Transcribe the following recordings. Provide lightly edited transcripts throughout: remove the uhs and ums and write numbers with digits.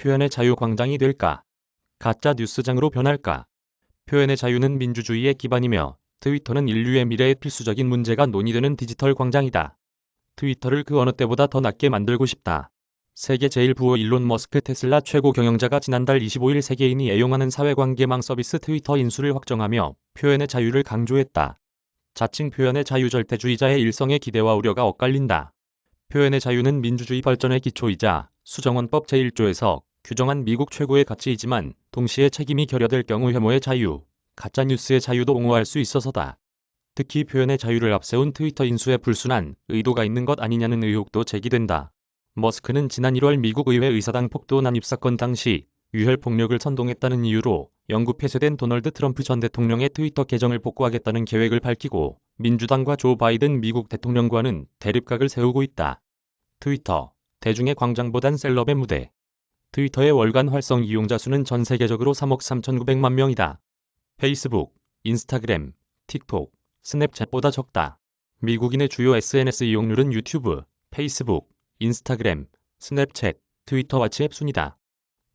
표현의 자유 광장이 될까? 가짜 뉴스장으로 변할까? 표현의 자유는 민주주의의 기반이며 트위터는 인류의 미래의 필수적인 문제가 논의되는 디지털 광장이다. 트위터를 그 어느 때보다 더 낫게 만들고 싶다. 세계 제1부호 일론 머스크 테슬라 최고 경영자가 지난달 25일 세계인이 애용하는 사회관계망 서비스 트위터 인수를 확정하며 표현의 자유를 강조했다. 자칭 표현의 자유 절대주의자의 일성의 기대와 우려가 엇갈린다. 표현의 자유는 민주주의 발전의 기초이자 수정헌법 제1조에서 규정한 미국 최고의 가치이지만 동시에 책임이 결여될 경우 혐오의 자유, 가짜뉴스의 자유도 옹호할 수 있어서다. 특히 표현의 자유를 앞세운 트위터 인수에 불순한 의도가 있는 것 아니냐는 의혹도 제기된다. 머스크는 지난 1월 미국 의회 의사당 폭도 난입 사건 당시 유혈 폭력을 선동했다는 이유로 영구 폐쇄된 도널드 트럼프 전 대통령의 트위터 계정을 복구하겠다는 계획을 밝히고 민주당과 조 바이든 미국 대통령과는 대립각을 세우고 있다. 트위터, 대중의 광장보단 셀럽의 무대. 트위터의 월간 활성 이용자 수는 전 세계적으로 3억 3,900만 명이다. 페이스북, 인스타그램, 틱톡, 스냅챗보다 적다. 미국인의 주요 SNS 이용률은 유튜브, 페이스북, 인스타그램, 스냅챗, 트위터 와치앱 순이다.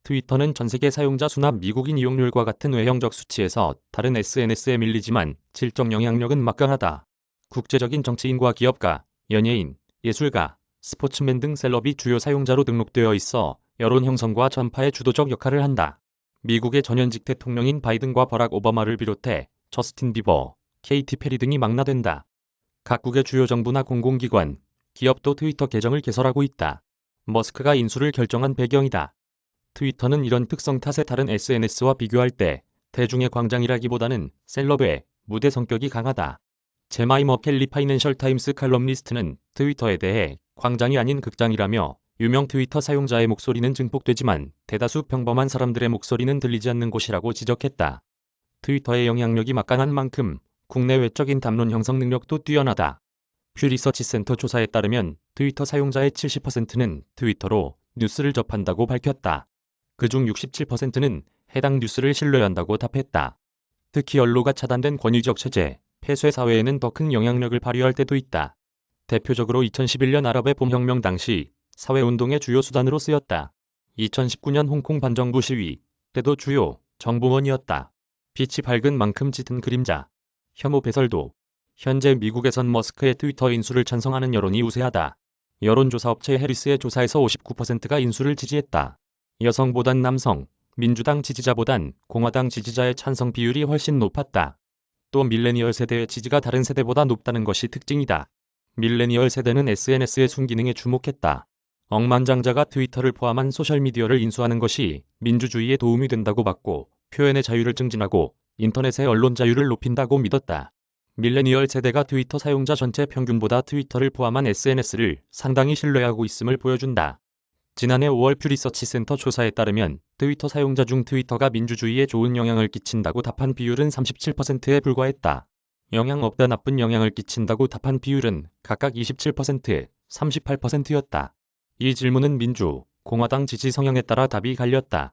트위터는 전세계 사용자 수나 미국인 이용률과 같은 외형적 수치에서 다른 SNS에 밀리지만 질적 영향력은 막강하다. 국제적인 정치인과 기업가, 연예인, 예술가, 스포츠맨 등 셀럽이 주요 사용자로 등록되어 있어 여론 형성과 전파의 주도적 역할을 한다. 미국의 전현직 대통령인 바이든과 버락 오바마를 비롯해 저스틴 비버, 케이티 페리 등이 망라된다. 각국의 주요 정부나 공공기관, 기업도 트위터 계정을 개설하고 있다. 머스크가 인수를 결정한 배경이다. 트위터는 이런 특성 탓에 다른 SNS와 비교할 때 대중의 광장이라기보다는 셀럽의 무대 성격이 강하다. 제마이 머켈리 파이낸셜 타임스 칼럼니스트는 트위터에 대해 광장이 아닌 극장이라며 유명 트위터 사용자의 목소리는 증폭되지만 대다수 평범한 사람들의 목소리는 들리지 않는 곳이라고 지적했다. 트위터의 영향력이 막강한 만큼 국내 외적인 담론 형성 능력도 뛰어나다. 퓨 리서치 센터 조사에 따르면 트위터 사용자의 70%는 트위터로 뉴스를 접한다고 밝혔다. 그중 67%는 해당 뉴스를 신뢰한다고 답했다. 특히 언로가 차단된 권위적 체제, 폐쇄 사회에는 더 큰 영향력을 발휘할 때도 있다. 대표적으로 2011년 아랍의 봄혁명 당시 사회운동의 주요 수단으로 쓰였다. 2019년 홍콩 반정부 시위 때도 주요 정보원이었다. 빛이 밝은 만큼 짙은 그림자. 혐오 배설도. 현재 미국에선 머스크의 트위터 인수를 찬성하는 여론이 우세하다. 여론조사 업체 해리스의 조사에서 59%가 인수를 지지했다. 여성보단 남성, 민주당 지지자보단 공화당 지지자의 찬성 비율이 훨씬 높았다. 또 밀레니얼 세대의 지지가 다른 세대보다 높다는 것이 특징이다. 밀레니얼 세대는 SNS의 순기능에 주목했다. 억만장자가 트위터를 포함한 소셜미디어를 인수하는 것이 민주주의에 도움이 된다고 봤고 표현의 자유를 증진하고 인터넷의 언론 자유를 높인다고 믿었다. 밀레니얼 세대가 트위터 사용자 전체 평균보다 트위터를 포함한 SNS를 상당히 신뢰하고 있음을 보여준다. 지난해 5월 퓨 리서치 센터 조사에 따르면 트위터 사용자 중 트위터가 민주주의에 좋은 영향을 끼친다고 답한 비율은 37%에 불과했다. 영향 없다 나쁜 영향을 끼친다고 답한 비율은 각각 27%, 38%였다. 이 질문은 민주, 공화당 지지 성향에 따라 답이 갈렸다.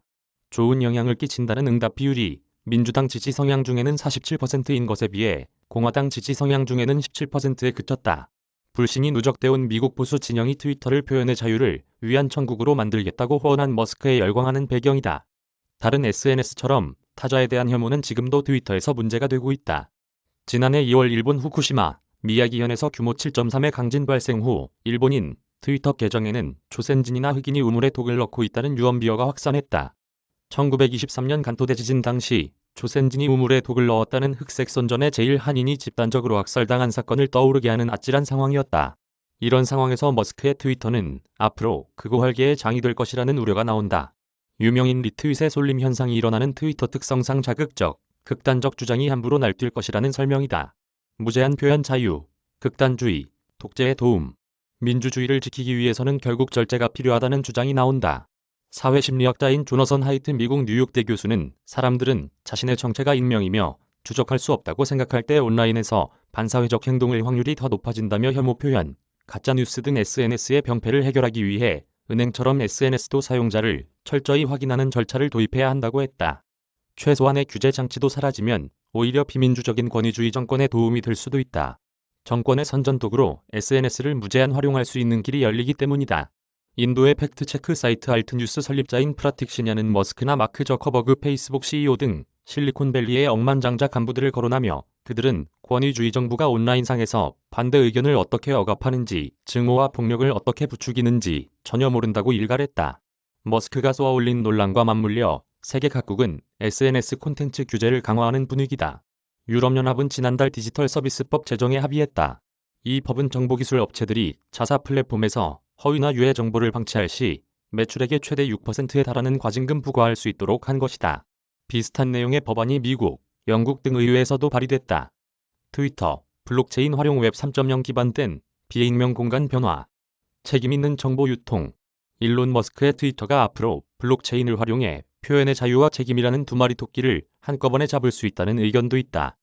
좋은 영향을 끼친다는 응답 비율이 민주당 지지 성향 중에는 47%인 것에 비해 공화당 지지 성향 중에는 17%에 그쳤다. 불신이 누적되어온 미국 보수 진영이 트위터를 표현의 자유를 위한 천국으로 만들겠다고 호언한 머스크에 열광하는 배경이다. 다른 SNS처럼 타자에 대한 혐오는 지금도 트위터에서 문제가 되고 있다. 지난해 2월 일본 후쿠시마, 미야기현에서 규모 7.3의 강진 발생 후 일본인 트위터 계정에는 조센진이나 흑인이 우물에 독을 넣고 있다는 유언비어가 확산했다. 1923년 간토대 지진 당시 조센진이 우물에 독을 넣었다는 흑색 선전의 제1한인이 집단적으로 학살당한 사건을 떠오르게 하는 아찔한 상황이었다. 이런 상황에서 머스크의 트위터는 앞으로 극우활개의 장이 될 것이라는 우려가 나온다. 유명인 리트윗의 쏠림 현상이 일어나는 트위터 특성상 자극적, 극단적 주장이 함부로 날뛸 것이라는 설명이다. 무제한 표현 자유, 극단주의, 독재의 도움. 민주주의를 지키기 위해서는 결국 절제가 필요하다는 주장이 나온다. 사회심리학자인 조너선 하이트 미국 뉴욕대 교수는 사람들은 자신의 정체가 익명이며 추적할 수 없다고 생각할 때 온라인에서 반사회적 행동의 확률이 더 높아진다며 혐오 표현, 가짜뉴스 등 SNS의 병폐를 해결하기 위해 은행처럼 SNS도 사용자를 철저히 확인하는 절차를 도입해야 한다고 했다. 최소한의 규제 장치도 사라지면 오히려 비민주적인 권위주의 정권에 도움이 될 수도 있다. 정권의 선전도구로 SNS를 무제한 활용할 수 있는 길이 열리기 때문이다. 인도의 팩트체크 사이트 알트뉴스 설립자인 프라틱시냐는 머스크나 마크 저커버그 페이스북 CEO 등 실리콘밸리의 억만장자 간부들을 거론하며 그들은 권위주의 정부가 온라인상에서 반대 의견을 어떻게 억압하는지, 증오와 폭력을 어떻게 부추기는지 전혀 모른다고 일갈했다. 머스크가 쏘아올린 논란과 맞물려 세계 각국은 SNS 콘텐츠 규제를 강화하는 분위기다. 유럽연합은 지난달 디지털 서비스법 제정에 합의했다. 이 법은 정보기술 업체들이 자사 플랫폼에서 허위나 유해 정보를 방치할 시 매출액의 최대 6%에 달하는 과징금 부과할 수 있도록 한 것이다. 비슷한 내용의 법안이 미국, 영국 등 의회에서도 발의됐다. 트위터, 블록체인 활용 웹 3.0 기반된 비익명 공간 변화, 책임 있는 정보 유통. 일론 머스크의 트위터가 앞으로 블록체인을 활용해 표현의 자유와 책임이라는 두 마리 토끼를 한꺼번에 잡을 수 있다는 의견도 있다.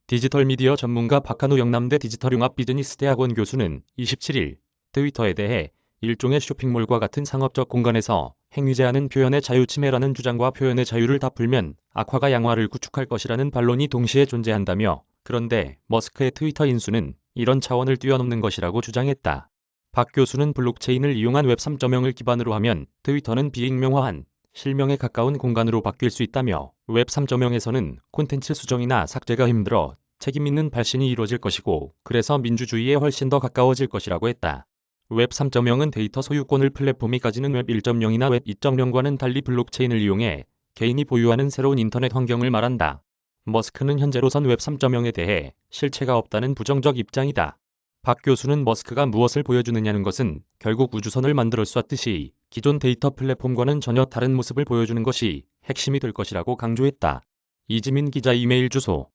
디지털 미디어 전문가 박한우 영남대 디지털융합 비즈니스대학원 교수는 27일 트위터에 대해 일종의 쇼핑몰과 같은 상업적 공간에서 행위제한은 표현의 자유 침해라는 주장과 표현의 자유를 다 풀면 악화가 양화를 구축할 것이라는 반론이 동시에 존재한다며, 그런데 머스크의 트위터 인수는 이런 차원을 뛰어넘는 것이라고 주장했다. 박 교수는 블록체인을 이용한 웹 3.0을 기반으로 하면 트위터는 비익명화한 실명에 가까운 공간으로 바뀔 수 있다며, 웹 3.0에서는 콘텐츠 수정이나 삭제가 힘들어 책임 있는 발신이 이루어질 것이고, 그래서 민주주의에 훨씬 더 가까워질 것이라고 했다. 웹 3.0은 데이터 소유권을 플랫폼이 가지는 웹 1.0이나 웹 2.0과는 달리 블록체인을 이용해 개인이 보유하는 새로운 인터넷 환경을 말한다. 머스크는 현재로선 웹 3.0에 대해 실체가 없다는 부정적 입장이다. 박 교수는 머스크가 무엇을 보여주느냐는 것은 결국 우주선을 만들어 쐈듯이 기존 데이터 플랫폼과는 전혀 다른 모습을 보여주는 것이 핵심이 될 것이라고 강조했다. 이지민 기자 이메일 주소